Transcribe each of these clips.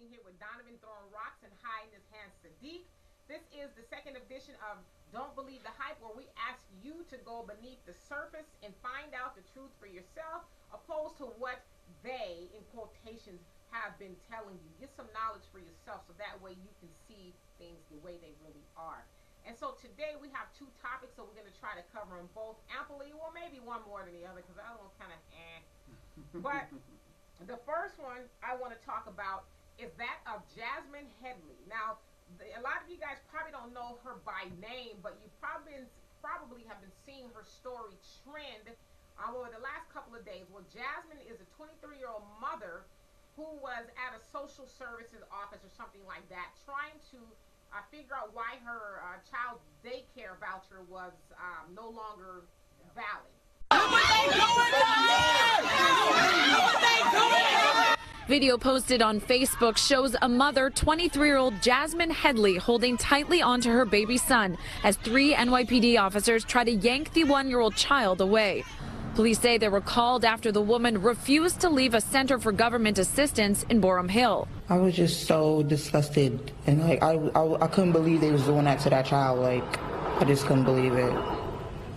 being here with Donovan throwing rocks and hiding his hand Sadiq. This is the second edition of Don't Believe the Hype, where we ask you to go beneath the surface and find out the truth for yourself, opposed to what they, in quotations, have been telling you. Get some knowledge for yourself so that way you can see things the way they really are. And so today we have two topics, so we're going to try to cover them both amply, or maybe one more than the other, because the other one's kind of But the first one I want to talk about is that of Jasmine Headley. Now, a lot of you guys probably don't know her by name, but you probably have been seeing her story trend over the last couple of days. Well, Jasmine is a 23-year-old mother who was at a social services office or something like that, trying to figure out why her child's daycare voucher was no longer valid. Video posted on Facebook shows a mother, 23-year-old Jasmine Headley, holding tightly onto her baby son as 3 NYPD officers try to yank the 1-year-old child away. Police say they were called after the woman refused to leave a center for government assistance in Borum Hill. I was just so disgusted, and I couldn't believe they was doing that to that child. I just couldn't believe it.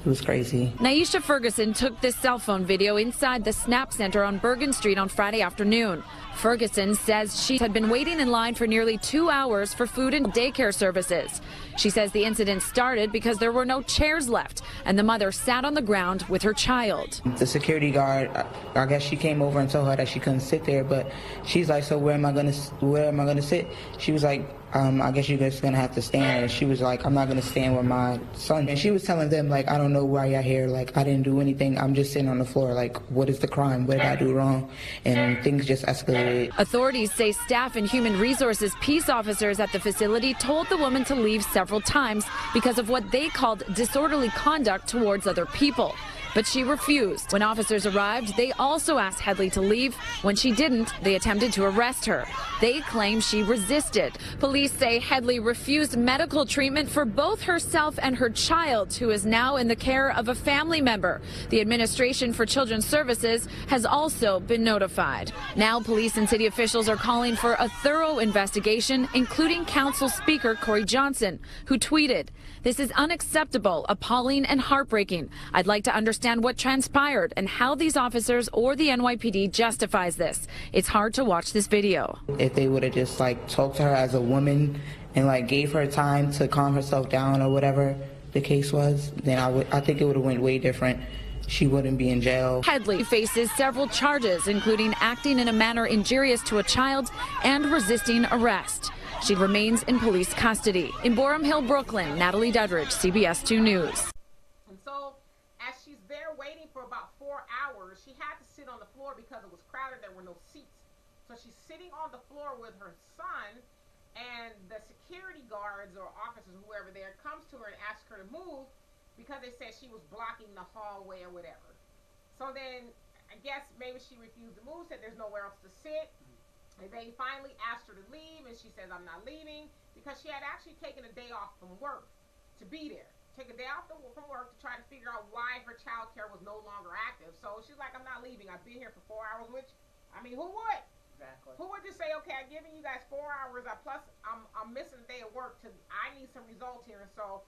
It was crazy. Naisha Ferguson took this cell phone video inside the SNAP Center on Bergen Street on Friday afternoon. Ferguson says she had been waiting in line for nearly 2 hours for food and daycare services. She says the incident started because there were no chairs left and the mother sat on the ground with her child. The security guard, I guess she came over and told her that she couldn't sit there, but she's like, so where am I gonna sit? She was like, I guess you're just gonna have to stand. And she was like, I'm not gonna stand with my son. And she was telling them, like, I don't know why you're here. Like, I didn't do anything. I'm just sitting on the floor. Like, what is the crime? What did I do wrong? And things just escalated. Authorities say staff and human resources peace officers at the facility told the woman to leave several times because of what they called disorderly conduct towards other people. But she refused. When officers arrived, they also asked Headley to leave. When she didn't, they attempted to arrest her. They claim she resisted. Police say Headley refused medical treatment for both herself and her child, who is now in the care of a family member. The Administration for Children's Services has also been notified. Now, police and city officials are calling for a thorough investigation, including Council Speaker Corey Johnson, who tweeted, "This is unacceptable, appalling, and heartbreaking. I'd like to understand what transpired and how these officers or the NYPD justifies this. It's hard to watch this video." If they would have just talked to her as a woman and gave her time to calm herself down or whatever the case was, then I think it would have went way different. She wouldn't be in jail. Headley faces several charges, including acting in a manner injurious to a child and resisting arrest. She remains in police custody. In Borum Hill, Brooklyn, Natalie Dudridge, CBS 2 News. And so, as she's there waiting for about 4 hours, she had to sit on the floor because it was crowded. There were no seats. So she's sitting on the floor with her son, and the security guards or officers, whoever there, comes to her and asks her to move because they said she was blocking the hallway or whatever. So then, I guess maybe she refused to move, said there's nowhere else to sit. And they finally asked her to leave, and she says, I'm not leaving, because she had actually taken a day off from work to be there. Take a day off from work to try to figure out why her child care was no longer active. So she's like, I'm not leaving. I've been here for 4 hours, which, I mean, who would? Exactly. Who would just say, okay, I've given you guys 4 hours, plus I'm missing a day of work, I need some results here. And so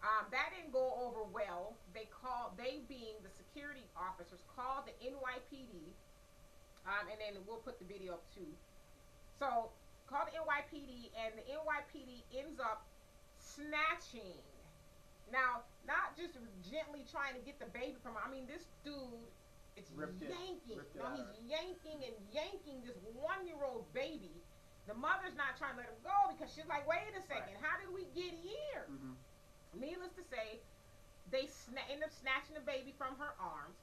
that didn't go over well. They being the security officers, called the NYPD, and then we'll put the video up too. So, called the NYPD, and the NYPD ends up snatching. Now, not just gently trying to get the baby from her. I mean, this dude, it's yanking. He's yanking and yanking this 1-year-old baby. The mother's not trying to let him go because she's like, wait a second, how did we get here? Needless to say, they end up snatching the baby from her arms.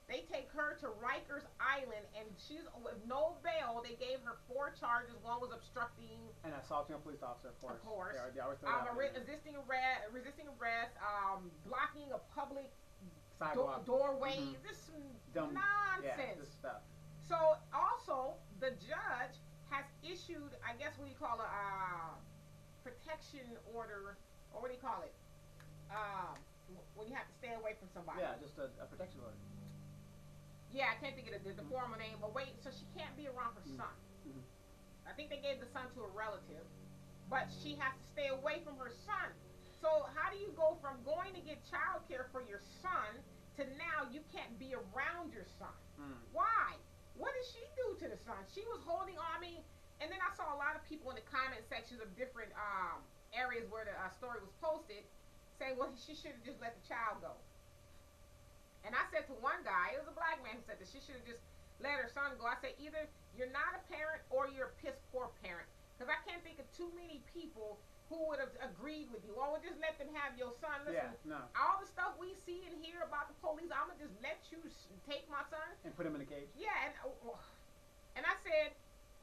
They take her to Rikers Island, and she's with no bail. They gave her 4 charges. One was obstructing and assaulting a police officer, of course. Resisting arrest, blocking a public doorway. This dumb nonsense. Yeah, this stuff. So also, the judge has issued, I guess, what do you call a protection order, or what do you call it? When you have to stay away from somebody. Yeah, just a protection order. Yeah, I can't think of the formal name, but wait, so she can't be around her son. think they gave the son to a relative, but she has to stay away from her son. So how do you go from going to get child care for your son to now you can't be around your son? Why? What did she do to the son? She was holding on. I mean, and then I saw a lot of people in the comment sections of different areas where the story was posted saying, well, she should have just let the child go. And I said to one guy, it was a black man who said that she should have just let her son go. I said, either you're not a parent or you're a piss poor parent. Because I can't think of too many people who would have agreed with you. Oh, well, just let them have your son. Listen, all the stuff we see and hear about the police, I'm going to just let you take my son. And put him in a cage. Yeah, and I said,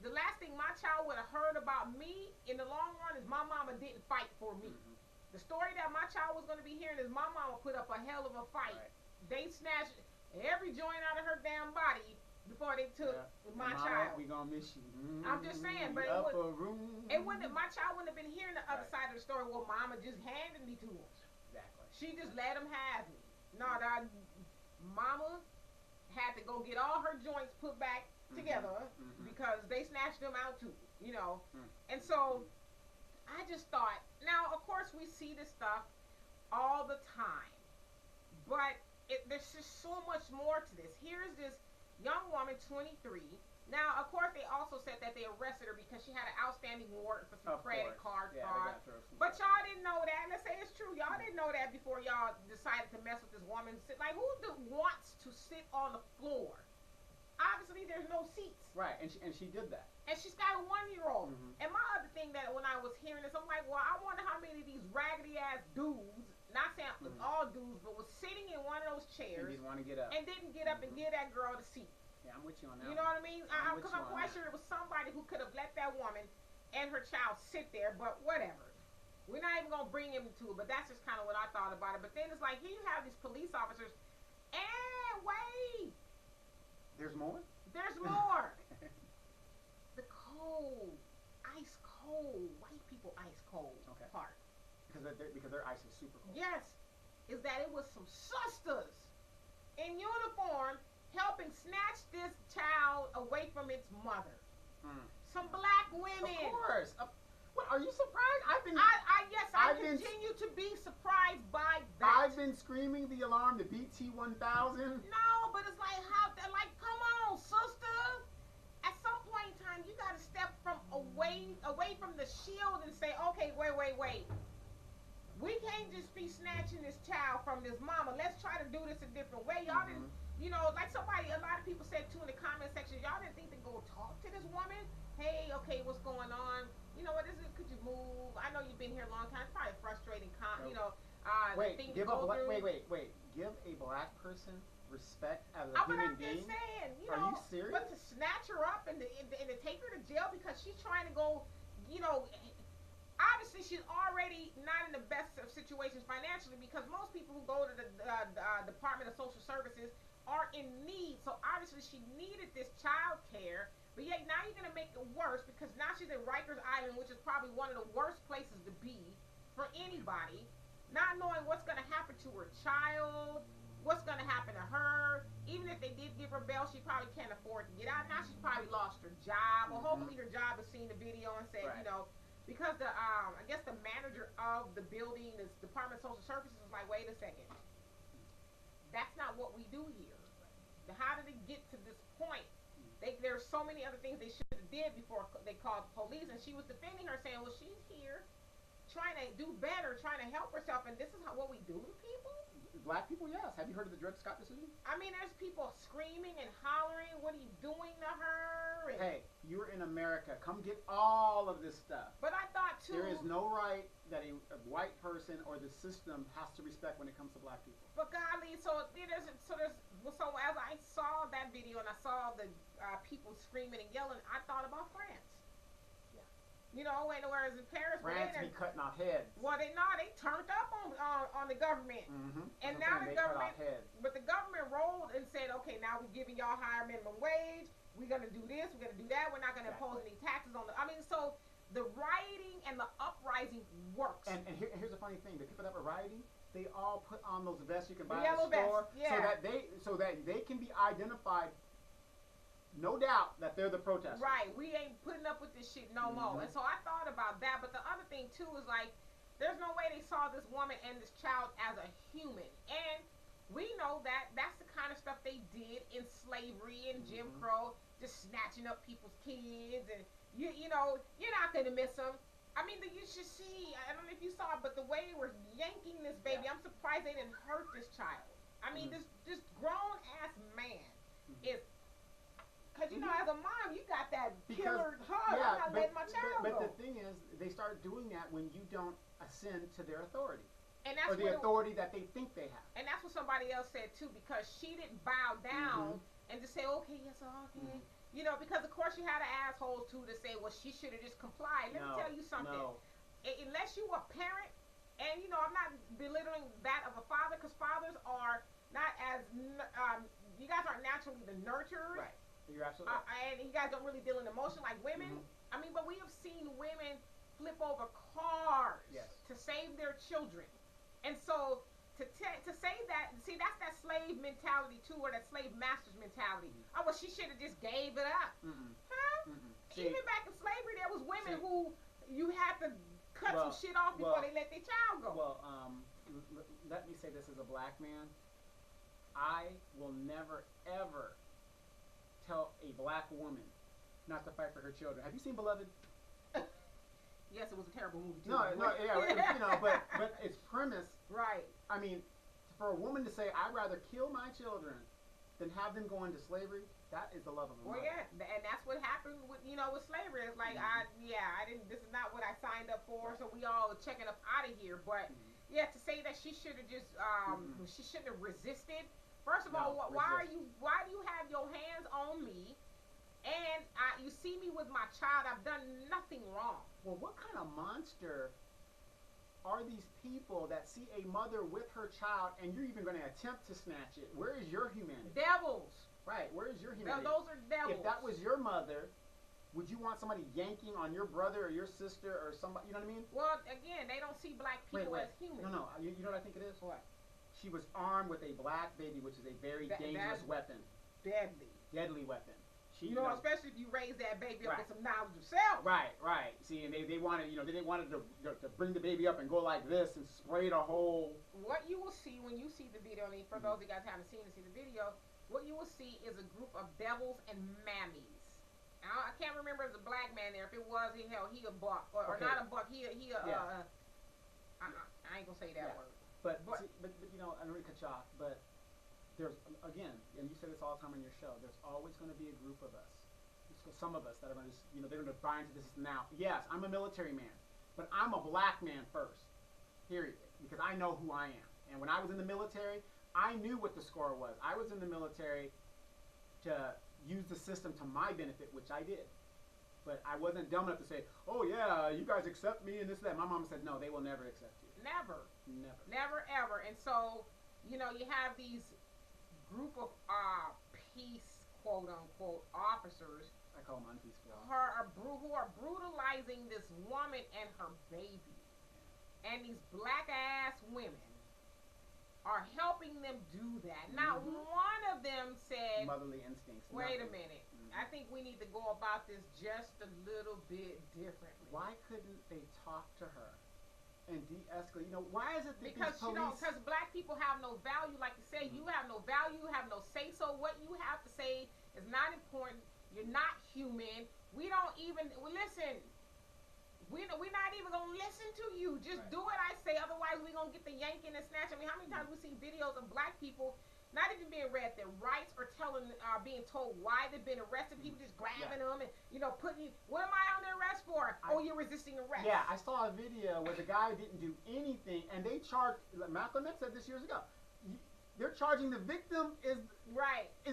the last thing my child would have heard about me in the long run is my mama didn't fight for me. The story that my child was going to be hearing is my mama put up a hell of a fight. Right. They snatched every joint out of her damn body before they took my child. We gonna miss you. I'm just saying, but it wouldn't. My child wouldn't have been hearing the other side of the story. Well, mama just handed me to him. Exactly. She just let him have me. No, mama had to go get all her joints put back together because they snatched them out too. You know, and so I just thought. Now, of course, we see this stuff all the time, but there's just so much more to this. Here's this young woman, 23. Now, of course, they also said that they arrested her because she had an outstanding warrant for some credit card fraud. But y'all didn't know that. And let's say it's true. Y'all didn't know that before y'all decided to mess with this woman. Like, who wants to sit on the floor? Obviously, there's no seats. Right, and she did that. And she's got a 1-year-old. And my other thing that when I was hearing this, I'm like, well, I wonder how many of these raggedy-ass dudes, not saying all dudes, but was sitting in one of those chairs and didn't want to get up and give that girl the seat. Yeah, I'm with you on that. You know what I mean? Because I'm quite sure it was somebody who could have let that woman and her child sit there, but whatever. We're not even going to bring him to it, but that's just kind of what I thought about it. But then it's like, here you have these police officers, and wait! There's more? There's more! The cold, ice cold, white people ice cold part. Because their ice is super cold. Yes, is that it was some sisters in uniform helping snatch this child away from its mother. Some black women. Of course. What, are you surprised? I continue to be surprised by that. I've been screaming the alarm, the BT-1000. No, but it's like, come on, sister. At some point in time, you got to step from away from the shield and say, okay, wait. We can't just be snatching this child from this mama. Let's try to do this a different way. Y'all didn't, like a lot of people said too in the comment section, y'all didn't think to go talk to this woman? Hey, okay, what's going on? You know what is it? Could you move? I know you've been here a long time. It's probably frustrating, wait, give a black person respect as a human being? I'm just saying, Are you serious? But to snatch her up and to take her to jail because she's trying to go, obviously she's already not in the best of situations financially because most people who go to the Department of Social Services are in need. So obviously she needed this child care, but yet now you're going to make it worse because now she's in Rikers Island, which is probably one of the worst places to be for anybody, not knowing what's going to happen to her child, what's going to happen to her. Even if they did give her bail, she probably can't afford to get out. Now she's probably lost her job, or hopefully her job has seen the video and said, because I guess the manager of the building, this Department of Social Services, is like, wait a second, that's not what we do here. How did it get to this point? There's so many other things they should have did before they called the police, and she was defending her, saying, well, she's here trying to do better, trying to help herself, and this is what we do to people? Black people, yes. Have you heard of the Dred Scott decision? I mean, there's people screaming and hollering, what are you doing to her? And hey, you're in America. Come get all of this stuff. But I thought, too, there is no right that a white person or the system has to respect when it comes to black people. But golly, so as I saw that video and I saw the people screaming and yelling, I thought about France. Whereas in Paris, France be cutting off heads. Well, they turned up on the government, and now the government, but the government rolled and said, okay, now we're giving y'all higher minimum wage. We're gonna do this. We're gonna do that. We're not gonna impose any taxes on the. So the rioting and the uprising works. And here's the funny thing: the people that were rioting, they all put on those vests you can buy at the store, so that they can be identified no doubt that they're the protesters. Right. We ain't putting up with this shit no more. And so I thought about that. But the other thing, too, is like, there's no way they saw this woman and this child as a human. And we know that that's the kind of stuff they did in slavery and Jim Crow, just snatching up people's kids. And, you know, you're not going to miss them. I mean, you should see, I don't know if you saw it, but the way they were yanking this baby, I'm surprised they didn't hurt this child. I mean, this grown-ass man is... Because, you know, as a mom, you got that killer hug. I'm not letting my child go. But the thing is, they start doing that when you don't ascend to their authority. And that's or the authority that they think they have. And that's what somebody else said, too, because she didn't bow down and just say, okay, yes, okay. You know, because, of course, you had an asshole, too, to say, well, she should have just complied. Let me tell you something. Unless you a parent, and, you know, I'm not belittling that of a father, because fathers are not as, you guys aren't naturally the nurturers. Right. You're absolutely right. And you guys don't really deal in emotion like women. I mean, but we have seen women flip over cars to save their children. And so to say that, see, that's that slave mentality too, or that slave master's mentality. Oh, well, she should have just gave it up. Even back in slavery, there was women who you had to cut some shit off before they let their child go. Well, let me say this as a black man. I will never, ever tell a black woman not to fight for her children. Have you seen Beloved? Yes, it was a terrible movie too. You know, but its premise, right? I mean, for a woman to say, "I'd rather kill my children than have them go into slavery," that is the love of a mother. Well, yeah, and that's what happened with with slavery. It's like I didn't. This is not what I signed up for. So we all are checking up out of here. But yeah, to say that she should have just she shouldn't have resisted. First of all, why do you have your hands on me, and you see me with my child? I've done nothing wrong. Well, what kind of monster are these people that see a mother with her child, and you're even going to attempt to snatch it? Where is your humanity? Devils. Right. Where is your humanity? Those are devils. If that was your mother, would you want somebody yanking on your brother or your sister or somebody? You know what I mean? Well, again, they don't see black people as human. No. You know what I think it is? What? She was armed with a black baby, which is a very dangerous weapon. Deadly weapon. Especially if you raise that baby up with some knowledge of self. Right. See, and they wanted, they didn't want to bring the baby up and go like this and spray the whole. What you will see when you see the video, and for those of you guys who haven't seen the video, what you will see is a group of devils and mammies. I can't remember if it was a black man there. If it was, he a buck or not a buck. I ain't gonna say that word. But I don't really cut you off, but there's, again, and you say this all the time on your show, there's always going to be a group of us, some of us that are going to, they're going to buy into this now. Yes, I'm a military man, but I'm a black man first, period, because I know who I am. And when I was in the military, I knew what the score was. I was in the military to use the system to my benefit, which I did. But I wasn't dumb enough to say, oh yeah, you guys accept me and this and that. My mom said, no, they will never accept you. Never, ever. And so, you have these group of peace, quote unquote, officers. I call them unpeaceful. Who are brutalizing this woman and her baby. And these black ass women are helping them do that. Not one of them said, motherly instincts. Wait a minute. I think we need to go about this just a little bit differently. Why couldn't they talk to her and de-escalate? Why is it that because these police... because black people have no value, like you say. You have no value, you have no say-so. What you have to say is not important. You're not human. We don't even listen. We're not even gonna listen to you. Just do what I say. Otherwise, we're gonna get the yanking and snatching. I mean, how many times we see videos of black people not even being read their rights or being told why they've been arrested? People just grabbing them and putting. What am I on the arrest for? You're resisting arrest. Yeah, I saw a video where the guy didn't do anything, and they charged. Malcolm X said this years ago. They're charging the victim is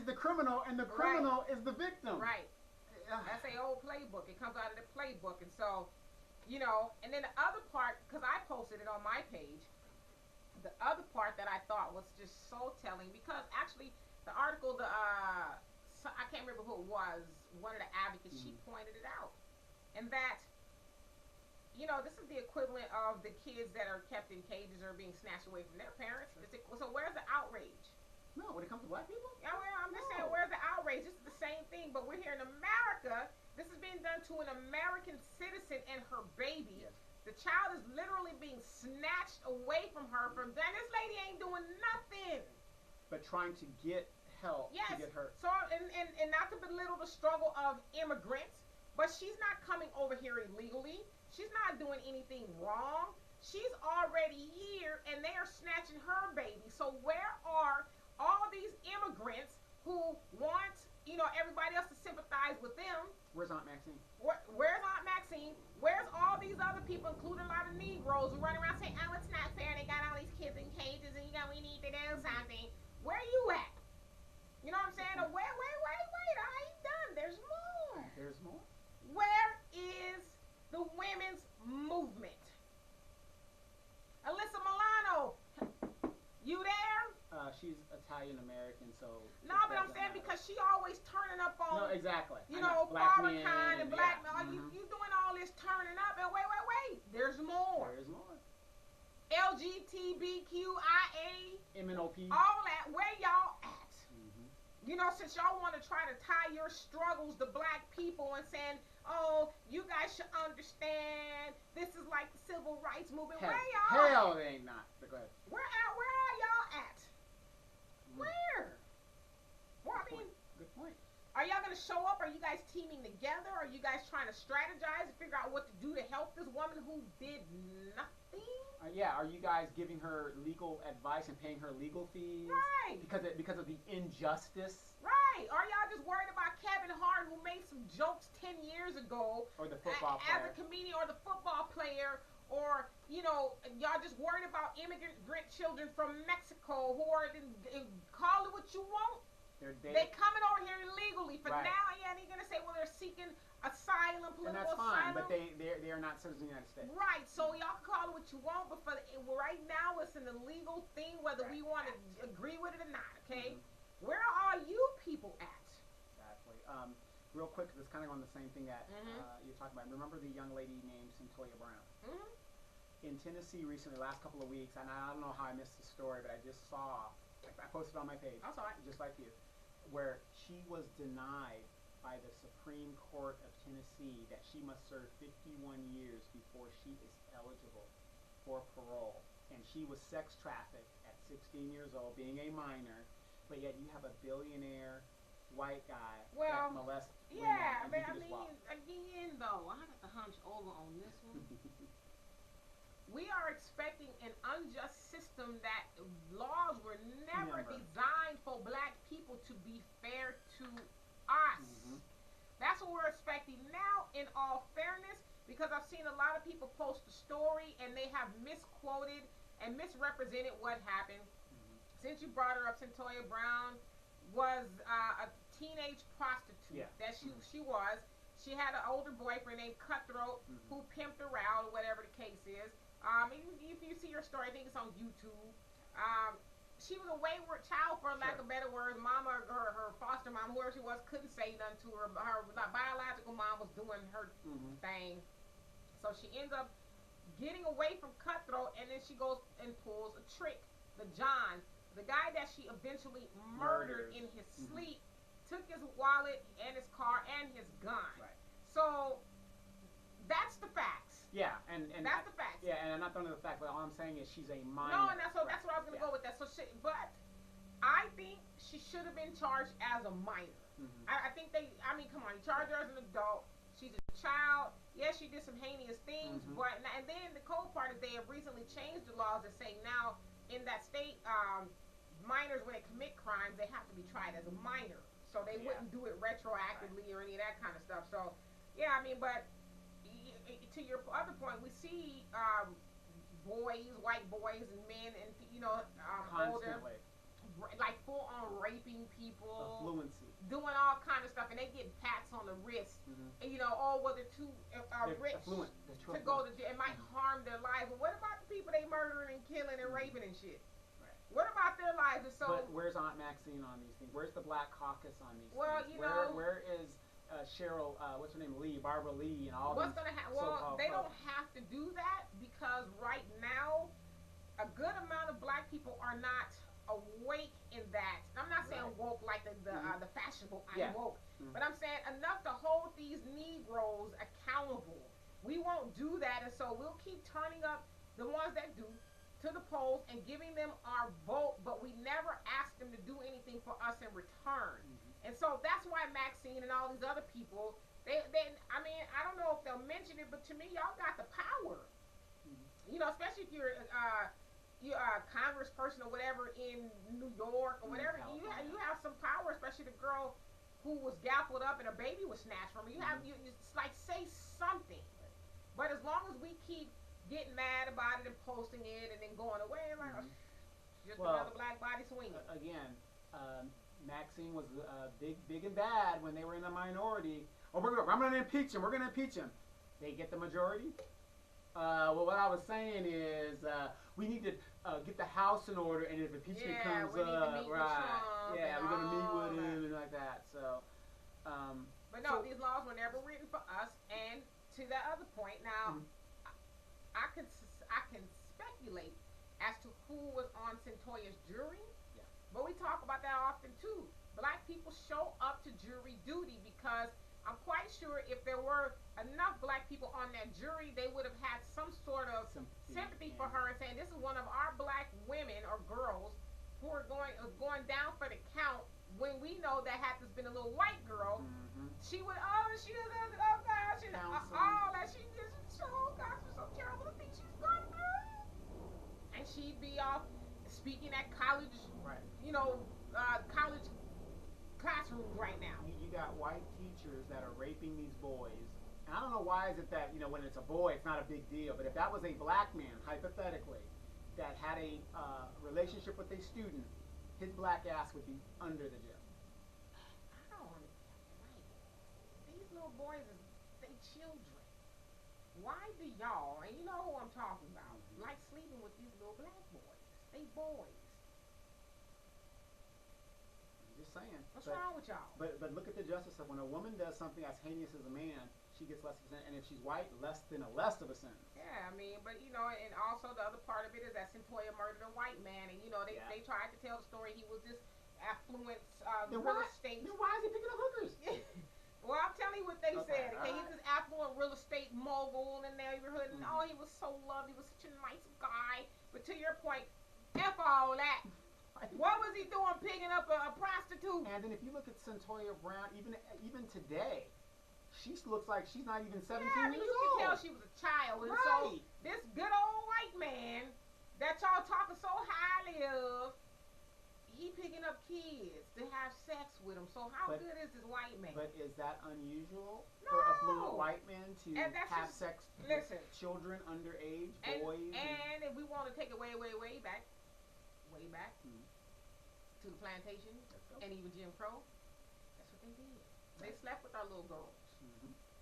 the criminal, and the criminal is the victim. Right. That's an old playbook. It comes out of the playbook, and so. And then the other part, because I posted it on my page, the other part that I thought was just so telling, because actually the article, I can't remember who it was, one of the advocates, she pointed it out. And that, this is the equivalent of the kids that are kept in cages or being snatched away from their parents. So where's the outrage? No, when it comes to black people? Yeah, well, I'm just saying, where's the outrage? This is the same thing, but we're here in America. This is being done to an American citizen and her baby. Yes. The child is literally being snatched away from her. From then, this lady ain't doing nothing. But trying to get help Yes. to get her. So, and not to belittle the struggle of immigrants, but she's not coming over here illegally. She's not doing anything wrong. She's already here, and they are snatching her baby. So where are all these immigrants who want, everybody else to sympathize with them? Where's Aunt Maxine? Where's Aunt Maxine? Where's all these other people, including a lot of Negroes, who run around saying, oh, it's not fair, they got all these kids in cages, and we need to do something. Where you at? You know what I'm saying? Wait, I ain't done. There's more. There's more? Where is the women's movement? Alyssa Milano, you there? She's Italian American, so. No, but I'm saying because she always turning up on. No, exactly. Farrakhan and black men. Mm-hmm. You doing all this turning up, and wait. There's more. There's more. LGBTQIA. MNOP. All that. Where y'all at? Mm-hmm. Since y'all want to try to tie your struggles to black people and saying, oh, you guys should understand, this is like the civil rights movement. Where y'all Hell, at? they ain't not. But go ahead. Where are y'all at? Where? Well, I mean, good point. are y'all going to show up? Are you guys teaming together? Are you guys trying to strategize and figure out what to do to help this woman who did nothing? Yeah, are you guys giving her legal advice and paying her legal fees? Right. Because of the injustice? Right. Are y'all just worried about Kevin Hart, who made some jokes 10 years ago? Or the football as player. a comedian, or the football player, or, y'all just worried about immigrant children from Mexico who are, call it what you want. They coming over here illegally. For right. now, yeah, and you're going to say, well, they're seeking asylum, political and that's fine, asylum. but they are not citizens of the United States. Right, so y'all can call it what you want, but right now it's an illegal thing, whether we want to agree with it or not, okay? Mm-hmm. Where are you people at? Exactly. Real quick, because it's kind of on the same thing that you're talking about. Remember the young lady named Centoya Brown? Mm-hmm. In Tennessee recently, last couple of weeks, and I don't know how I missed the story, but I just saw, I posted on my page, I saw it. just like you, where she was denied by the Supreme Court of Tennessee that she must serve 51 years before she is eligible for parole. And she was sex trafficked at 16 years old, being a minor, but yet you have a billionaire white guy that molests women. Yeah, but I mean, again, though, I got to hunch over on this one. We are expecting an unjust system that laws were never designed for black people to be fair to us. Mm-hmm. That's what we're expecting now, in all fairness, because I've seen a lot of people post a story and they have misquoted and misrepresented what happened. Mm-hmm. Since you brought her up, Centoya Brown was a teenage prostitute that she was. She had an older boyfriend named Cutthroat who pimped her out, or whatever the case is. If you see her story, I think it's on YouTube. She was a wayward child, for lack of better words. Mama, her foster mom, whoever she was, couldn't say nothing to her. Her biological mom was doing her thing. So she ends up getting away from Cutthroat, and then she goes and pulls a trick. The John, the guy that she eventually murdered in his sleep, took his wallet and his car and his gun. Right. So that's the facts. Yeah, and that's the facts. Yeah, and I'm not throwing the fact, but all I'm saying is she's a minor. No, that's what I was going to go with that. So but I think she should have been charged as a minor. Mm-hmm. I think come on, you charge her as an adult. She's a child. Yes, she did some heinous things, but and then the cold part is they have recently changed the laws that say now in that state, minors, when they commit crimes, they have to be tried as a minor. So they wouldn't do it retroactively or any of that kind of stuff. So, yeah, I mean, but to your other point, we see white boys and men and, older, like full-on raping people. Affluency. Doing all kind of stuff, and they get pats on the wrist. Well, they're too rich to go to jail. It might harm their life. But what about the people they murdering and killing and raping and shit? What about their lives? And so, but where's Aunt Maxine on these things? Where's the Black Caucus on these things? Where is Cheryl, what's her name, Barbara Lee, and all what's going to happen? Well, they don't have to do that because right now, a good amount of black people are not awake in that. I'm not saying woke like the fashionable I'm woke, but I'm saying enough to hold these Negroes accountable. We won't do that, and so we'll keep turning up the ones that do to the polls and giving them our vote, but we never ask them to do anything for us in return. And so that's why Maxine and all these other people, they I mean, I don't know if they'll mention it, but to me, y'all got the power. You know, especially if you're a congressperson or whatever in New York or whatever, you have some power, especially the girl who was gaffled up and her baby was snatched from her. You have it's like, say something. But as long as we keep getting mad about it and posting it and then going away, like just another black body swinging. Again, Maxine was big and bad when they were in the minority. Oh, I'm going to impeach him. We're going to impeach him. They get the majority. Well, what I was saying is we need to get the House in order, and if impeachment comes up, we're going to meet with him and like that. So, but no, these laws were never written for us. And to that other point, now I can speculate as to who was on Centoya's jury, but we talk about that often too. Black people show up to jury duty because I'm quite sure if there were enough black people on that jury, they would have had some sort of sympathy for her and saying, this is one of our black women or girls who are going down for the count. When we know that had this been a little white girl, she would, she just so terrible to think she's gonna do. And she'd be off speaking at college, college classrooms right now. You got white teachers that are raping these boys. And I don't know why is it that, when it's a boy, it's not a big deal. But if that was a black man, hypothetically, that had a relationship with a student, his black ass would be under the jail. I don't understand. These little boys they children. Why do y'all, and you know who I'm talking about, like sleeping with these little black boys? They boys. I'm just saying. What's wrong with y'all? But look at the justice of when a woman does something as heinous as a man, she gets less of a sentence, and if she's white, less of a sentence. Yeah, I mean, but and also the other part of it is that Centoya murdered a white man, and they tried to tell the story he was this affluent real estate. Then why is he picking up hookers? Well, I'll tell you what they said. Okay, he's this affluent real estate mogul in the neighborhood, and he was so loved. He was such a nice guy. But to your point, F all that. What was he doing picking up a prostitute? And then if you look at Centoya Brown, even today, she looks like she's not even 17 years old. You can tell she was a child. And so this good old white man that y'all talking so highly of, he picking up kids to have sex with them. So how good is this white man? But is that unusual for affluent white men to have sex with children underage, boys? And if we want to take it way back to the plantation and even Jim Crow, that's what they did. They slept with our little girls.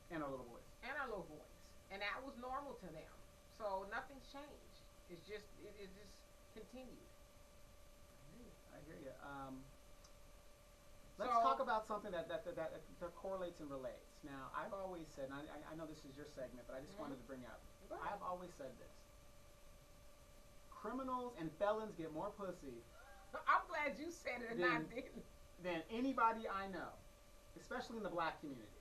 And our little boys. And that was normal to them. So nothing's changed. It's just it just continued. I hear you. Let's talk about something that correlates and relates. Now, I've always said, and I know this is your segment, but I just wanted to bring up. I've always said this. Criminals and felons get more pussy. I'm glad you said it and I didn't. Than anybody I know, especially in the black community.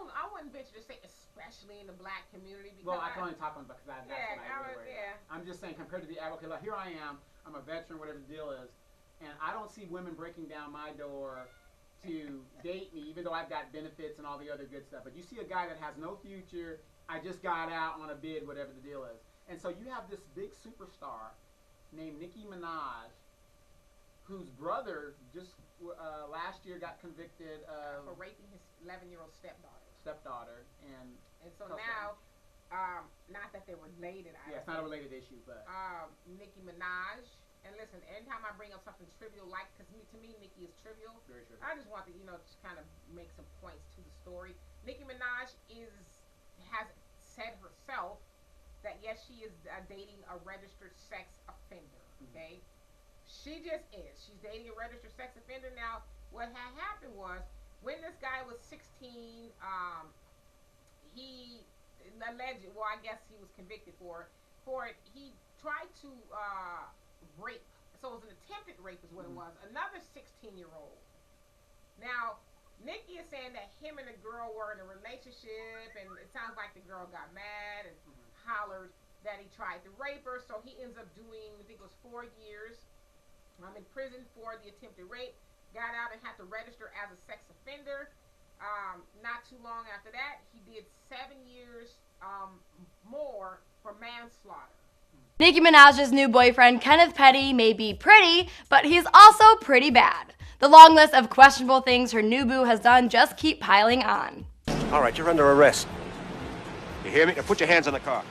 I wouldn't venture to say especially in the black community because I can only talk on because that's what I really I'm just saying compared to the advocate, like here I am, I'm a veteran, whatever the deal is, and I don't see women breaking down my door to date me, even though I've got benefits and all the other good stuff. But you see a guy that has no future, I just got out on a bid, whatever the deal is. And so you have this big superstar named Nicki Minaj, whose brother just last year got convicted for raping his 11-year-old stepdaughter. And so now, not that they're related. It's not a related issue, but Nicki Minaj. And listen, anytime I bring up something trivial, because to me, Nicki is trivial. Very trivial. I just want to, just kind of make some points to the story. Nicki Minaj has said herself that yes, she is dating a registered sex offender. Okay, she just is. She's dating a registered sex offender. Now, what had happened was when this guy was 16, he alleged. Well, I guess he was convicted for it. He tried to rape. So it was an attempted rape is what it was. Another 16-year-old. Now, Nikki is saying that him and the girl were in a relationship, and it sounds like the girl got mad and hollered that he tried to rape her. So he ends up doing, I think it was 4 years in prison for the attempted rape. Got out and had to register as a sex offender. Not too long after that, he did 7 years more for manslaughter. Nicki Minaj's new boyfriend, Kenneth Petty, may be pretty, but he's also pretty bad. The long list of questionable things her new boo has done just keep piling on. All right, you're under arrest. You hear me? Now put your hands on the car.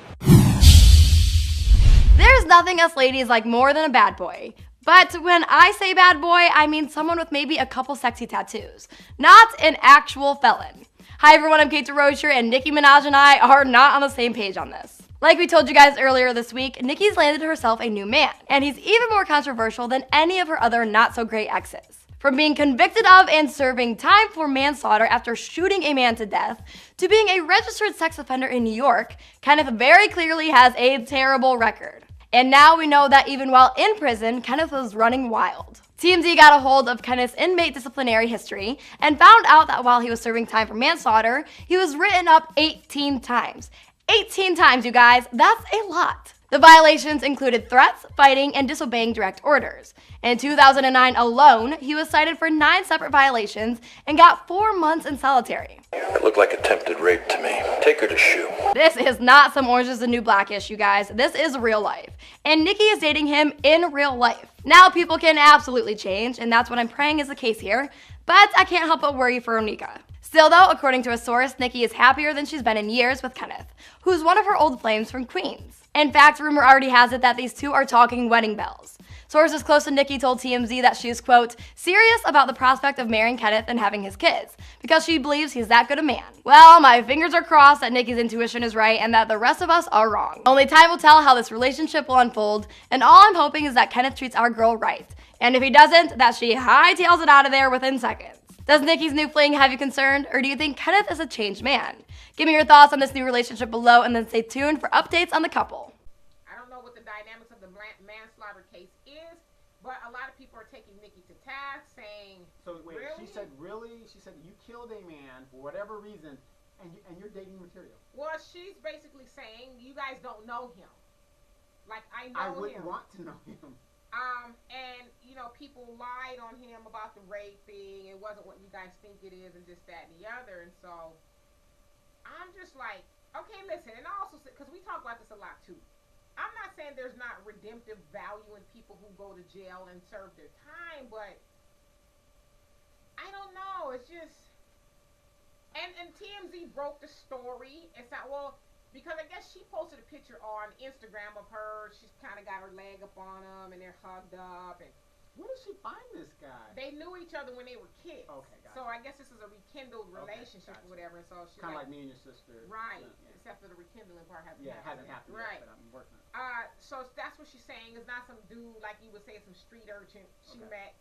There's nothing us ladies like more than a bad boy. But when I say bad boy, I mean someone with maybe a couple sexy tattoos, not an actual felon. Hi everyone, I'm Kate DeRocher, and Nicki Minaj and I are not on the same page on this. Like we told you guys earlier this week, Nicki's landed herself a new man, and he's even more controversial than any of her other not-so-great exes. From being convicted of and serving time for manslaughter after shooting a man to death, to being a registered sex offender in New York, Kenneth very clearly has a terrible record. And now we know that even while in prison, Kenneth was running wild. TMZ got a hold of Kenneth's inmate disciplinary history and found out that while he was serving time for manslaughter, he was written up 18 times. 18 times, you guys, that's a lot. The violations included threats, fighting, and disobeying direct orders. In 2009 alone, he was cited for 9 separate violations and got 4 months in solitary. It looked like attempted rape to me. Take her to SHU. This is not some Orange is the New Blackish, you guys. This is real life. And Nicki is dating him in real life. Now people can absolutely change, and that's what I'm praying is the case here. But I can't help but worry for Onika. Still though, according to a source, Nicki is happier than she's been in years with Kenneth, who's one of her old flames from Queens. In fact, rumor already has it that these two are talking wedding bells. Sources close to Nicki told TMZ that she is, quote, serious about the prospect of marrying Kenneth and having his kids, because she believes he's that good a man. Well, my fingers are crossed that Nicki's intuition is right and that the rest of us are wrong. Only time will tell how this relationship will unfold, and all I'm hoping is that Kenneth treats our girl right. And if he doesn't, that she hightails it out of there within seconds. Does Nicki's new fling have you concerned, or do you think Kenneth is a changed man? Give me your thoughts on this new relationship below, and then stay tuned for updates on the couple. I don't know what the dynamics of the manslaughter case is, but a lot of people are taking Nicki to task, saying, So wait, really? she said you killed a man for whatever reason, and you're dating material. Well, she's basically saying you guys don't know him. Like, I know him. I wouldn't want to know him. And, you know, people lied on him about the raping. It wasn't what you guys think it is, and this, that, and the other. And so, I'm just like, okay, listen. And also, because we talk about this a lot, too. I'm not saying there's not redemptive value in people who go to jail and serve their time, but I don't know. It's just, and TMZ broke the story. It's not, well, because I guess she posted a picture on Instagram of her. She's kind of got her leg up on him, and they're hugged up. And where did she find this guy? they knew each other when they were kids. Okay, gotcha. So I guess this is a rekindled relationship gotcha. or whatever. And so she's Kind of like like me and your sister. right, Yeah. except for the rekindling part hasn't Yeah, it happened. hasn't happened Right. yet, but I'm working on it. So that's what she's saying. It's not some dude like you would say, some street urchin she Okay. met.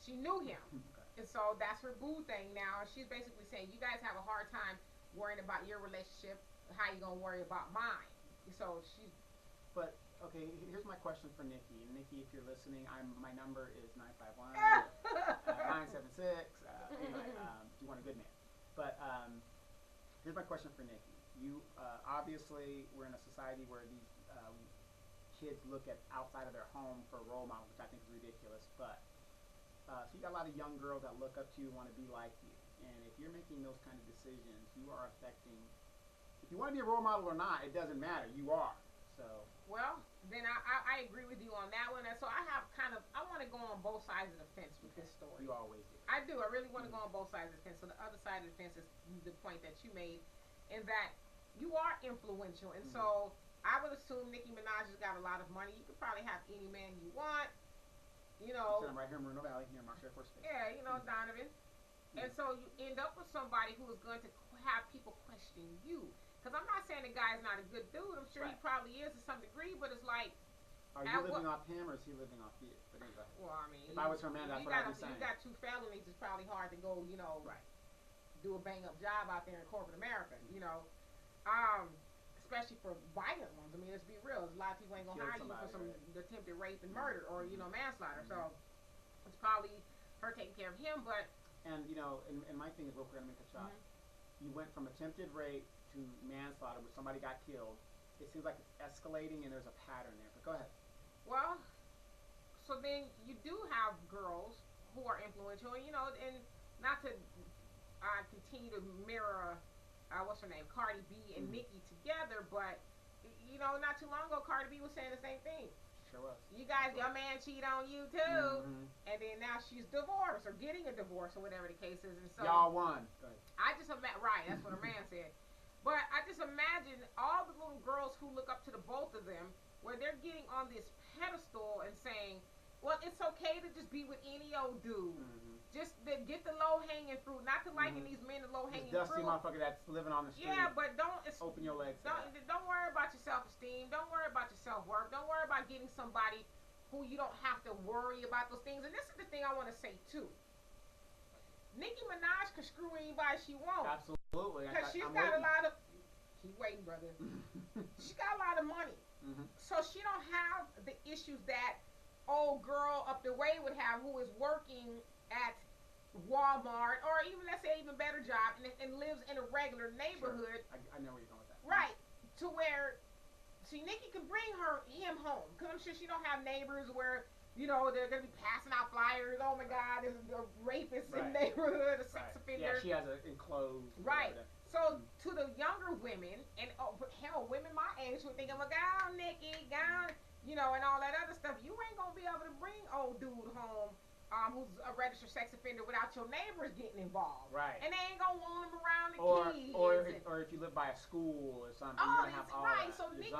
She knew him. Okay. And so that's her boo thing now. And she's basically saying, you guys have a hard time worrying about your relationship. How you gonna worry about mine? So she's. But okay, here's my question for Nicki. And Nicki, if you're listening, my number is 951 976. You want a good man. But here's my question for Nicki. You obviously we're in a society where these kids look at outside of their home for role models, which I think is ridiculous. But so you got a lot of young girls that look up to you and want to be like you. And if you're making those kind of decisions, you are affecting. If you want to be a role model or not, it doesn't matter. You are. So. Well, then I agree with you on that one. And so I have I want to go on both sides of the fence with this story. You always do. I do. I really want to go on both sides of the fence. So the other side of the fence is the point that you made, in that you are influential. And so I would assume Nicki Minaj has got a lot of money. You could probably have any man you want. You know. I'm right here in Moreno Valley, near Marsh Air Force Base. Yeah, you know, Donovan. And so you end up with somebody who is going to have people question you. Because I'm not saying the guy's not a good dude. I'm sure he probably is to some degree, but it's like. Are you living off him or is he living off you? But anyway. Well, I mean. If I was her man, that's what I'd be saying. You got 2 felonies, it's probably hard to go, you know, do a bang up job out there in corporate America, you know. especially for violent ones. I mean, let's be real. A lot of people ain't gonna hire you for some attempted rape and murder or manslaughter. So it's probably her taking care of him. But and and my thing is, real quick, I'm gonna cut you off. You went from attempted rape to manslaughter, where somebody got killed. It seems like it's escalating, and there's a pattern there. But go ahead. Well, so then you do have girls who are influential, and not to continue to mirror, what's her name, Cardi B and Nicki together, but not too long ago, Cardi B was saying the same thing. Sure was. You guys, your man cheat on you too, and then now she's divorced or getting a divorce or whatever the case is, and so y'all won. Go ahead. I just right, that's what her man said. But I just imagine all the little girls who look up to the both of them, where they're getting on this pedestal and saying, well, it's okay to just be with any old dude. Just to get the low-hanging fruit, not to liking these men the low-hanging fruit. Dusty motherfucker that's living on the street. Yeah, but don't open your legs. Don't worry about your self-esteem. Don't worry about your self-worth. Don't worry about getting somebody who you don't have to worry about those things. And this is the thing I want to say too. Nicki Minaj can screw anybody she wants. Absolutely. Because she's got a lot of... Keep waiting, brother. She's got a lot of money. So she don't have the issues that old girl up the way would have who is working at Walmart or even, let's say, even better job and lives in a regular neighborhood. Sure. I know where you're going with that. Right. To where... See, Nicki can bring him home. Because I'm sure she don't have neighbors where... they're going to be passing out flyers. Oh, my God, there's a rapist in the neighborhood, a sex offender. Yeah, she has an enclosed. Right. So, to the younger women, and hell, women my age who think, well, go, Nicki, go, and all that other stuff, you ain't going to be able to bring old dude home who's a registered sex offender without your neighbors getting involved. Right. And they ain't going to want him around the kids. Or if you live by a school or something, you're going to have all that. So Nicki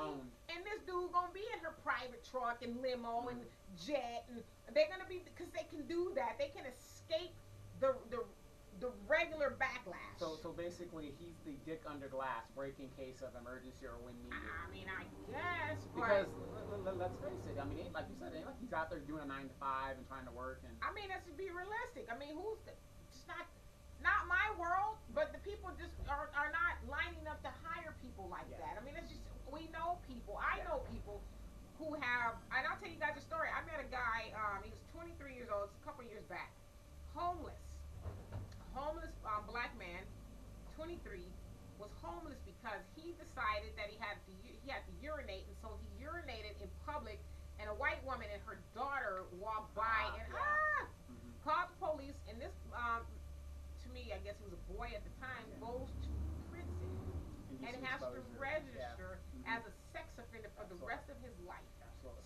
and this dude going to be in her private truck and limo and jet, and they're going to be, because they can do that. They can escape the regular backlash. So basically, he's the dick under glass, break in case of emergency or when needed. I mean, I guess, because let's face it. I mean, like you said, it ain't like he's out there doing a 9 to 5 and trying to work. And I mean, let's be realistic. I mean, it's not my world, but the people just are not lining up to hire people like that. I mean, it's just, we know people. I know people who have, and I'll tell you guys a story. I met a guy. He was 23 years old. It's a couple years back. Homeless black man, 23, was homeless because he decided that he had to urinate, and so he urinated in public, and a white woman and her daughter walked by and called the police, and this to me, I guess he was a boy at the time, goes to prison and has to register as a sex offender for the rest of his life.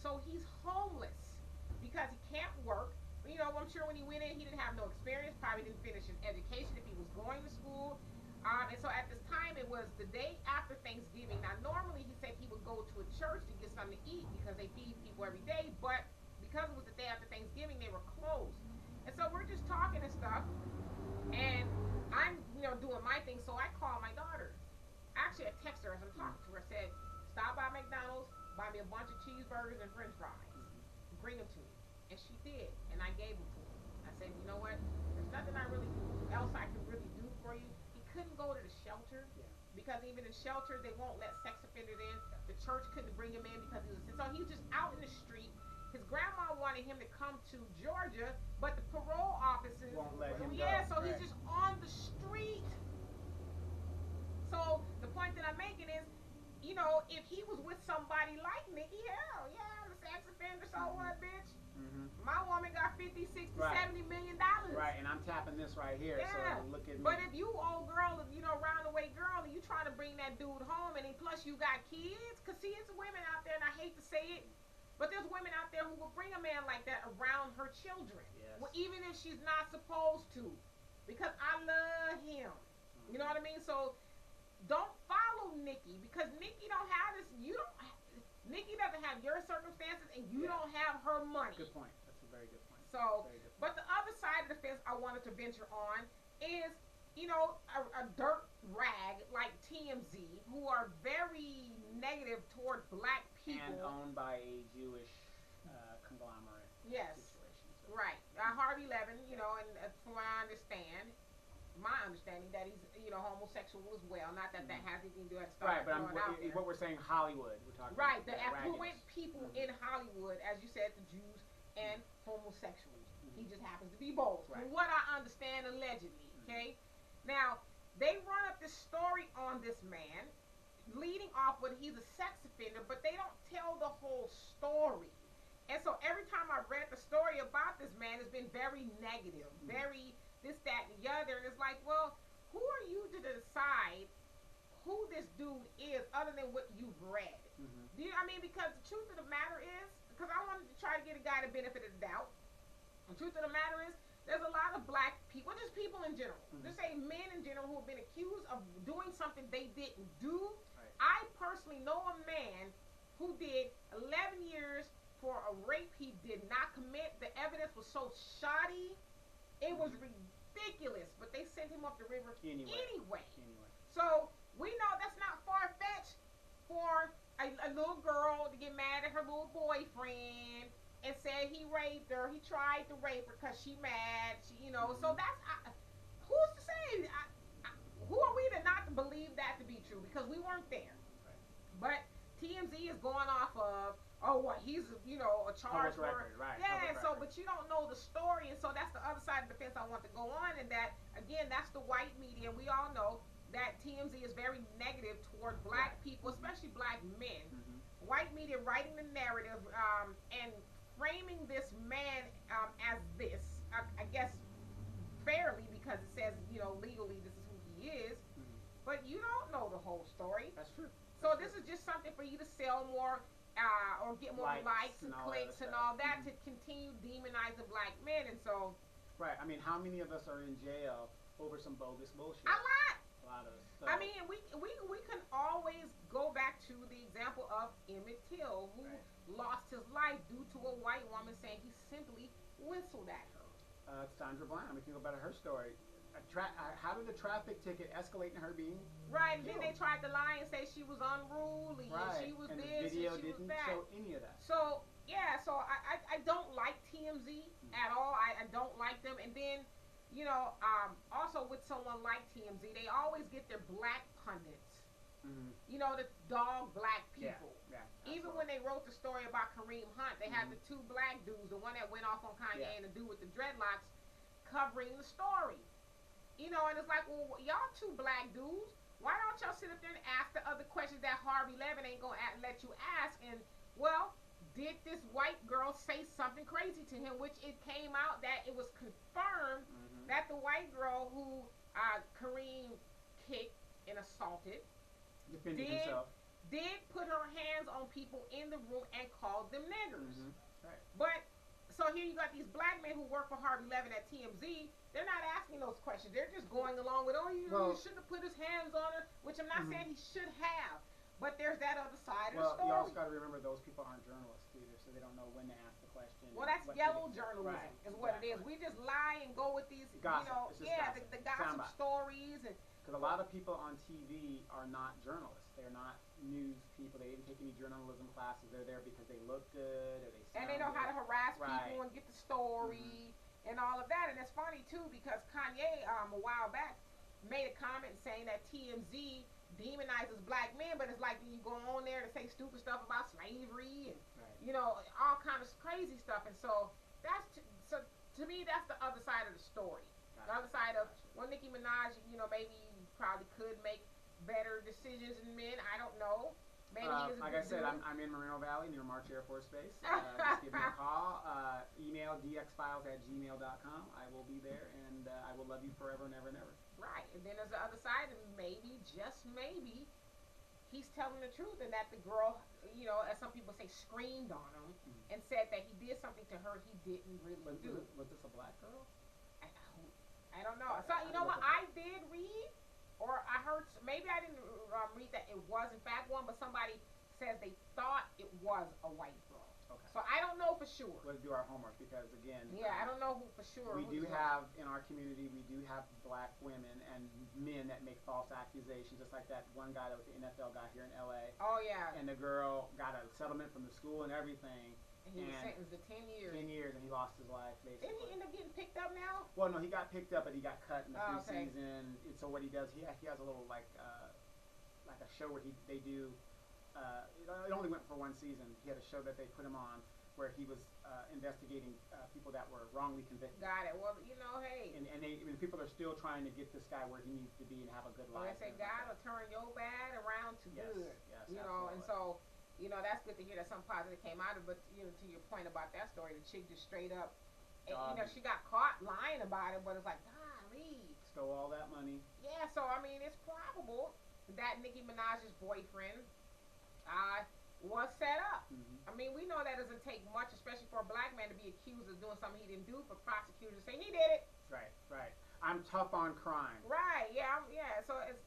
So he's homeless because he can't work. I'm sure when he went in, he didn't have no experience, probably didn't finish his education if he was going to school. And so at this time, it was the day after Thanksgiving. Now, normally he said he would go to a church to get something to eat because they feed people every day, but because it was the day after Thanksgiving, they were closed. And so we're just talking and stuff, and I'm, doing my thing, so I call my daughter. Actually, I text her as I'm talking to her, said, stop by McDonald's, buy me a bunch of cheeseburgers and french fries. Bring them to me. And she did, and I gave them to him. I said, you know what? There's nothing else I can really do for you. He couldn't go to the shelter because even in shelters they won't let sex offenders in. The church couldn't bring him in because he was. So he was just out in the street. His grandma wanted him to come to Georgia, but the parole officers won't let him go. So he's just on the street. So the point that I'm making is, if he was with somebody like Nicki, hell yeah, I'm a sex offender. So what, bitch? My woman got 50, 60, $70 million. Right, and I'm tapping this right here, so look at me. But if you old girl, round the way girl, and you trying to bring that dude home, and then plus you got kids, because see, it's women out there, and I hate to say it, but there's women out there who will bring a man like that around her children. Well, even if she's not supposed to, because I love him. You know what I mean? So don't follow Nicki, because Nicki don't have this, Nicki doesn't have your circumstances, and you don't have her money. Good point. That's a very good point. So, but the other side of the fence I wanted to venture on is, a dirt rag like TMZ, who are very negative toward black people. And owned by a Jewish conglomerate situation. So. Right. Harvey Levin, and from what I understand, my understanding that he's, homosexual as well. Not that that has anything to do like Right, but what we're saying Hollywood. We're talking right, the about affluent people in Hollywood, as you said, the Jews and homosexuals. He just happens to be both. Right. From what I understand, allegedly. Okay. Now they run up this story on this man, leading off with he's a sex offender, but they don't tell the whole story. And so every time I read the story about this man, it's been very negative, very this, that, and the other. And it's like, well, who are you to decide who this dude is other than what you've read? Do you know what I mean? Because the truth of the matter is, because I wanted to try to get a guy the benefit of the doubt. The truth of the matter is, there's a lot of black people, just people in general, just say men in general, who have been accused of doing something they didn't do. Right. I personally know a man who did 11 years for a rape he did not commit. The evidence was so shoddy, it was ridiculous, but they sent him up the river anyway. So we know that's not far-fetched for a little girl to get mad at her little boyfriend and say he raped her, he tried to rape her because she mad, so that's, who's to say, who are we to not to believe that to be true, because we weren't there. Right. But TMZ is going off of, he's, a charge for, record, right. Yeah, so, but you don't know the story, and so that's the other side of the fence I want to go on, and that, again, that's the white media, and we all know that TMZ is very negative toward black people, especially black men. White media writing the narrative, and framing this man as this, I guess, fairly, because it says, legally this is who he is, but you don't know the whole story. That's true. So this is just something for you to sell more, or get more likes and clicks and all that, to continue demonizing black men, and so. Right. I mean, how many of us are in jail over some bogus bullshit? A lot. A lot of us. So. I mean, we can always go back to the example of Emmett Till, who lost his life due to a white woman saying he simply whistled at her. It's Sandra Bland. We can go back to her story. How did the traffic ticket escalate in her being right, and killed? then they tried to lie and say she was unruly, and she was and this, the video and she didn't was that. show any of that. So, yeah, I don't like TMZ at all. I don't like them. And then, also with someone like TMZ, they always get their black pundits. The dog black people. Yeah, even when they wrote the story about Kareem Hunt, they had the two black dudes, the one that went off on Kanye and the dude with the dreadlocks, covering the story. And it's like, well, y'all two black dudes, why don't y'all sit up there and ask the other questions that Harvey Levin ain't gonna let you ask? And, well, did this white girl say something crazy to him, which it came out that it was confirmed that the white girl who Kareem kicked and assaulted did put her hands on people in the room and called them niggers. Right. But, so here you got these black men who work for Harvey Levin at TMZ. They're not asking those questions. They're just going along with, you shouldn't have put his hands on her, which I'm not saying he should have. But there's that other side of the story. You also got to remember those people aren't journalists either, so they don't know when to ask the question. Well, that's yellow journalism, is what it is. We just lie and go with these, gossip. the gossip stories. Because a lot of people on TV are not journalists. They're not news people. They didn't take any journalism classes. They're there because they look good or they sound and they know good. how to harass people and get the story and all of that. And it's funny, too, because Kanye, a while back, made a comment saying that TMZ demonizes black men, but it's like you go on there to say stupid stuff about slavery and all kind of crazy stuff. And so to me, that's the other side of the story. The other side of, Nicki Minaj, maybe probably could make better decisions than men. I don't know. Maybe like I said, I'm in Moreno Valley near March Air Force Base. Just give me a call. Email dxfiles@gmail.com. I will be there, and I will love you forever and ever and ever. Right. And then there's the other side, and maybe, just maybe, he's telling the truth, and that the girl, as some people say, screamed on him and said that he did something to her he didn't really do. Was this a black girl? I don't know. So, you know what? I did read, or I heard, maybe I didn't read that it was in fact one, but somebody says they thought it was a white girl. Okay. So I don't know for sure. Let's do our homework because, again, I don't know who for sure. We do have, in our community, we do have black women and men that make false accusations, just like that one guy that was the NFL guy here in LA. Oh, yeah. And the girl got a settlement from the school and everything. And he was sentenced to 10 years. 10 years, and he lost his life, basically. Didn't he end up getting picked up now? Well, no, he got picked up, but he got cut in the preseason. Okay. And so what he does, he has a little, like a show where they do. It only went for one season. He had a show that they put him on where he was investigating people that were wrongly convicted. Got it. Well, hey. And people are still trying to get this guy where he needs to be and have a good life. They say God will turn your bad around to good. Yes, and so, that's good to hear that something positive came out of it. But, to your point about that story, the chick just straight up, she got caught lying about it, but it's like, golly. Stole all that money. Yeah, so, it's probable that Nicki Minaj's boyfriend was set up. Mm-hmm. We know that doesn't take much, especially for a black man to be accused of doing something he didn't do, for prosecutors to say he did it. Right. I'm tough on crime. Right, yeah. So it's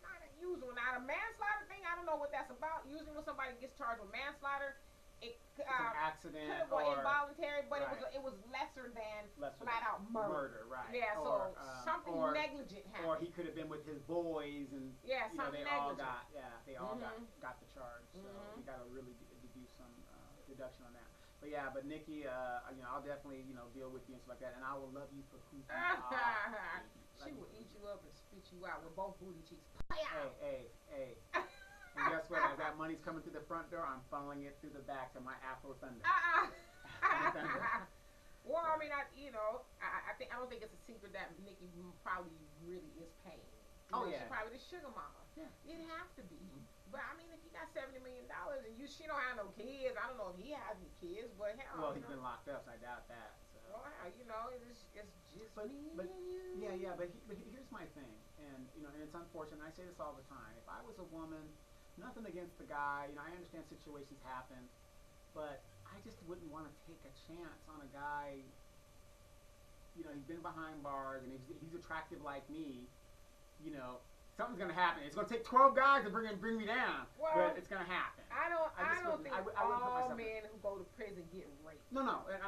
not unusual. Now, the manslaughter thing, I don't know what that's about. Usually when somebody gets charged with manslaughter, it's an accident or involuntary, but right. it was lesser than flat out murder. Right. Yeah, so something negligent happened. Or he could have been with his boys and something they negligent. all got the charge. So we got to really do some deduction on that. But Nikki, I'll definitely deal with you and stuff like that, and I will love you for who you are. She will eat you up and spit you out with both booty cheeks. Hey. And guess what? As that money's coming through the front door, I'm funneling it through the back to my Afro Thunder. Well, I don't think it's a secret that Nikki probably really is paying. She's probably the sugar mama. Yeah. It'd have to be. But if you got $70 million and she don't have no kids, I don't know if he has any kids, but hell. Well, he's been locked up, so I doubt that. So. Well, it's just but me but and you. but here's my thing, and and it's unfortunate. I say this all the time. If I was a woman, nothing against the guy. I understand situations happen, but I just wouldn't want to take a chance on a guy. He's been behind bars and he's attractive like me. Something's gonna happen. It's gonna take 12 guys to bring me down, but it's gonna happen. I don't think all men who go to prison get raped. No, and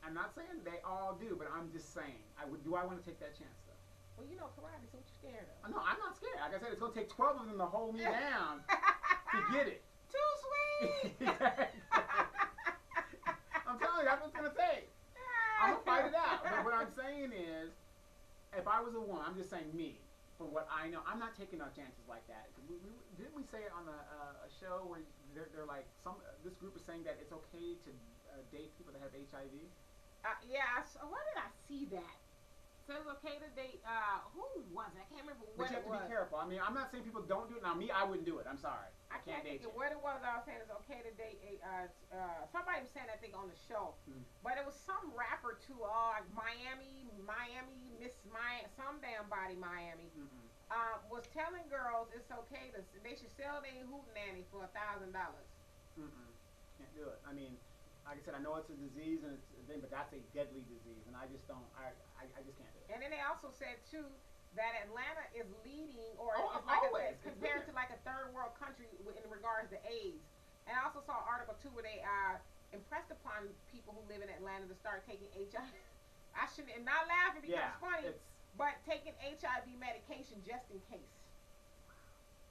I'm not saying they all do, but I'm just saying. Do I want to take that chance though? Well, karate, so what you scared of? No, I'm not scared. Like I said, it's gonna take 12 of them to hold me down to get it. Too sweet. I'm telling you, that's what it's gonna take. I'm gonna fight it out. But what I'm saying is, if I was a woman, I'm just saying me. From what I know, I'm not taking no chances like that. Didn't we say it on a show where they're like this group is saying that it's okay to date people that have HIV? Where did I see that? So it's okay to date. Who was it? I can't remember what it was. But you have to be careful. I'm not saying people don't do it. Now, me, I wouldn't do it. I'm sorry. I can't think of what it was. I was saying it's okay to date somebody was saying that thing on the show, but it was some rapper too. Like Miami, some damn body Miami. Was telling girls it's okay they should sell their hootenanny for $1,000. Can't do it. Like I said, I know it's a disease and it's a thing, but that's a deadly disease, and I just don't. I just can't do it. And then they also said too that Atlanta is leading, or it's compared to like a third world country in regards to AIDS. And I also saw an article too where they impressed upon people who live in Atlanta to start taking HIV. I shouldn't, and not laughing because it's funny, but taking HIV medication just in case.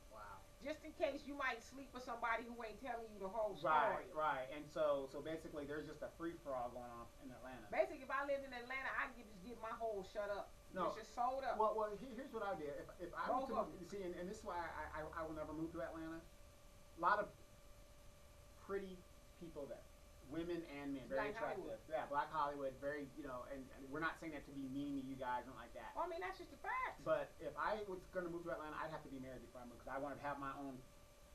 Wow. Just in case you might sleep with somebody who ain't telling you the whole story. Right. And so basically there's just a free-for-all going on in Atlanta. Basically, if I lived in Atlanta, I could just get my whole shut up. No. It's just sold up. Well, here's what I did. If I was to move, see, and this is why I will never move to Atlanta. A lot of pretty people there. Women and men, very attractive. Hollywood. Yeah, Black Hollywood, very, and we're not saying that to be mean to you guys, nothing like that. Well, that's just a fact. But if I was going to move to Atlanta, I'd have to be married before I move because I want to have my own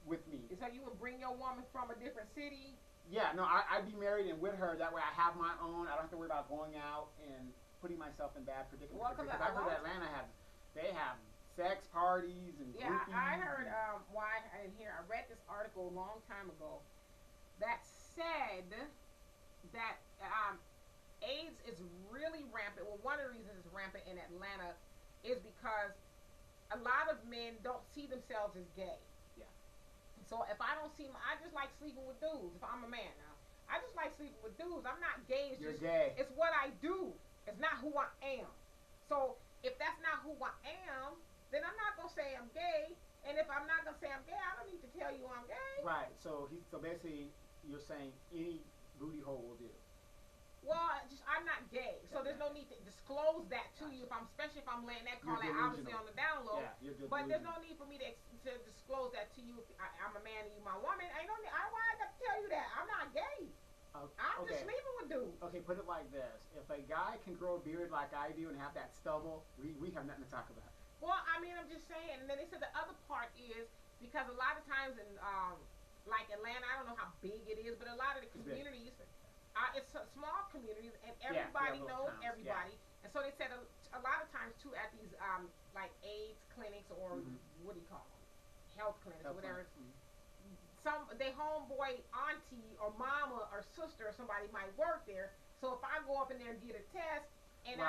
with me. So you would bring your woman from a different city? Yeah, no, I'd be married and with her. That way I have my own. I don't have to worry about going out and putting myself in bad predicaments. Well, because I heard Atlanta they have sex parties and groupies. I heard, I read this article a long time ago that said that AIDS is really rampant. Well, one of the reasons it's rampant in Atlanta is because a lot of men don't see themselves as gay. Yeah. So if I don't see I just like sleeping with dudes. If I'm a man now, I just like sleeping with dudes. I'm not gay. You're gay. It's what I do. It's not who I am. So if that's not who I am, then I'm not gonna say I'm gay. And if I'm not gonna say I'm gay, I don't need to tell you I'm gay. Right. So basically, you're saying any booty hole will do. Well, I'm not gay, so there's no need to disclose that to you. Especially if I'm letting that call out, obviously on the down low. Yeah, but there's no need for me to disclose that to you. If I'm a man and you my woman. Ain't no need. Why I got to tell you that? I'm not gay. I'm just sleeping with dudes. Okay, put it like this: if a guy can grow a beard like I do and have that stubble, we have nothing to talk about. Well, I mean, I'm just saying. And then they said the other part is because a lot of times in like Atlanta, I don't know how big it is, but a lot of the communities, it's small communities, and everybody knows everybody. And so they said a lot of times too at these like AIDS clinics or what do you call them, health clinics or whatever. They homeboy auntie or mama or sister or somebody might work there. So if I go up in there and get a test, and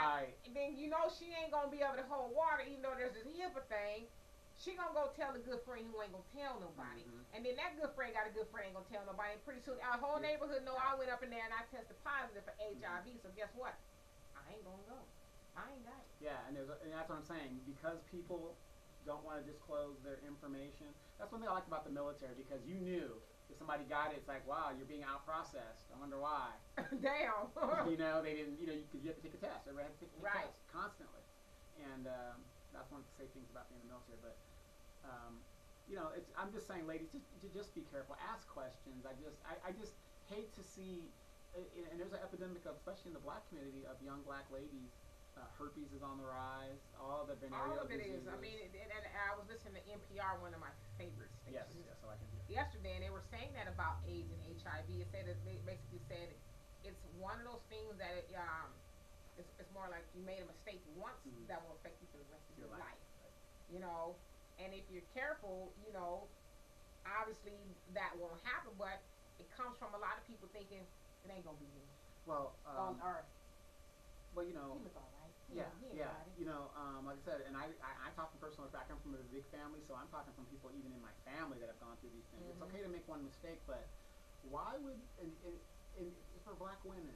then you know she ain't gonna be able to hold water, even though there's this HIPAA thing. She gonna go tell the good friend who ain't gonna tell nobody, and then that good friend got a good friend ain't gonna tell nobody. And pretty soon our whole neighborhood know I went up in there and I tested positive for HIV. So guess what? I ain't gonna go. I ain't got it. Yeah, and that's what I'm saying. Because people don't want to disclose their information. That's one thing I like about the military, because you knew if somebody got it, it's like, wow, you're being out processed. I wonder why. Damn. They didn't. You have to take a test. Everybody has to take a test constantly, and that's one of the safe things about being in the military. But I'm just saying, ladies, just be careful. Ask questions. I just hate to see, and there's an epidemic of, especially in the black community, of young black ladies. Herpes is on the rise. All the venereal diseases. I mean, and I was listening to NPR, one of my favorite stations. Yes, so I can hear. Yesterday, and they were saying that about AIDS and HIV. They basically said it's one of those things that it's more like you made a mistake once that will affect you for the rest of your life. Right. And if you're careful, obviously that won't happen, but it comes from a lot of people thinking it ain't gonna be me. Well, on Earth. Well, he look all right. Yeah. Like I said, and I talk from personal experience. I come from a big family, so I'm talking from people even in my family that have gone through these things. It's okay to make one mistake, but why would, and for black women,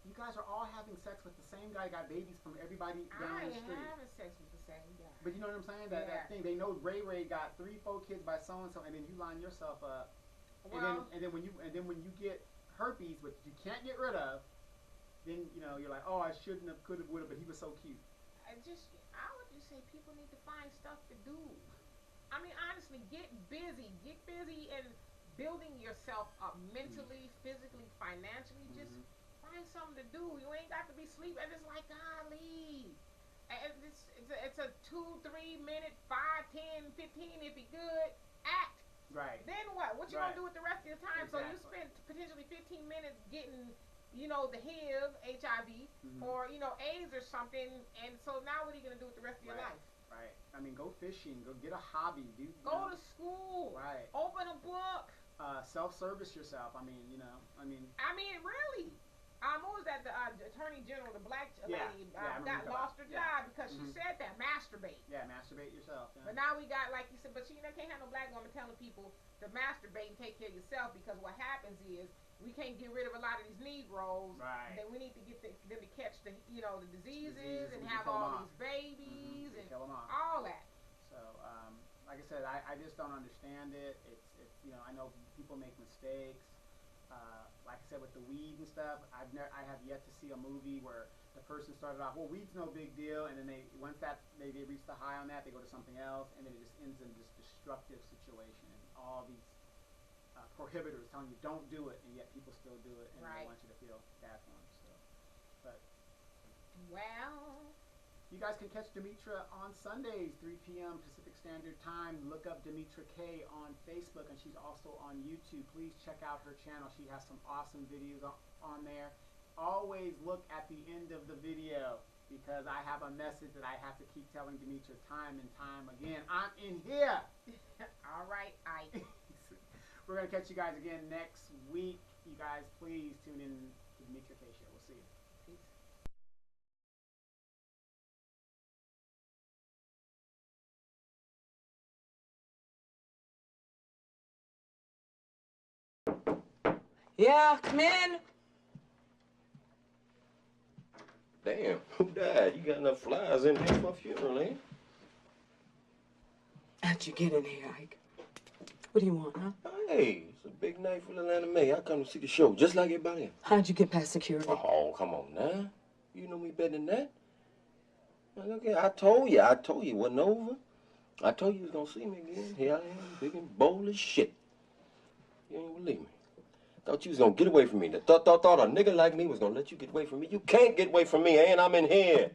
you guys are all having sex with the same guy, got babies from everybody down the street. I ain't having sex with the same guy. But you know what I'm saying? That thing, they know Ray got 3-4 kids by so-and-so, and then you line yourself up. Well, and then when you get herpes, which you can't get rid of, then you're like, oh, I shouldn't have, could have, would have, but he was so cute. I would just say people need to find stuff to do. I mean, honestly, get busy in building yourself up mentally, physically, financially. Just find something to do. You ain't got to be sleeping. It's like, golly. It's a 2-3 minute, 5, 10, 15 if you're good act. Right. Then what? What you gonna do with the rest of your time? Exactly. So you spend potentially 15 minutes getting the HIV, or AIDS or something, and so now what are you gonna do with the rest of your life? Right. I mean, go fishing, go get a hobby, go to school. Right. Open a book. Self-service yourself. I mean, really. What was that? The Attorney General, the black lady, lost her job because she said that. Masturbate. Yeah, masturbate yourself. Yeah. But now we got, like you said, but can't have no black woman telling people to masturbate and take care of yourself, because what happens is we can't get rid of a lot of these Negroes. Right. Then we need to get them to catch the diseases and have all these babies and kill them off. All that. So, like I said, I just don't understand it. It's I know people make mistakes. Like I said, with the weed and stuff, I have yet to see a movie where the person started off, well, weed's no big deal, and then once they reach the high on that, they go to something else, and then it just ends in this destructive situation, and all these prohibitors telling you don't do it, and yet people still do it, and they want you to feel bad for them. So, but you guys can catch Demetra on Sundays, 3 p.m. Pacific Standard Time. Look up Demetra K on Facebook, and she's also on YouTube. Please check out her channel. She has some awesome videos on there. Always look at the end of the video, because I have a message that I have to keep telling Demetra time and time again. I'm in here. All right, We're going to catch you guys again next week. You guys, please tune in to the Demetra K Show. We'll see you. Peace. Yeah, come in. Damn, who died? You got enough flies in here for my funeral, eh? How'd you get in here, Ike? What do you want, huh? Hey, it's a big night for little anime. I come to see the show, just like everybody else. How'd you get past security? Oh, come on now. You know me better than that. Now, look here, I told you it wasn't over. I told you you was gonna see me again. Here I am, big and bold as shit. You ain't believe me. Thought you was gonna get away from me. Thought a nigga like me was gonna let you get away from me. You can't get away from me, and I'm in here.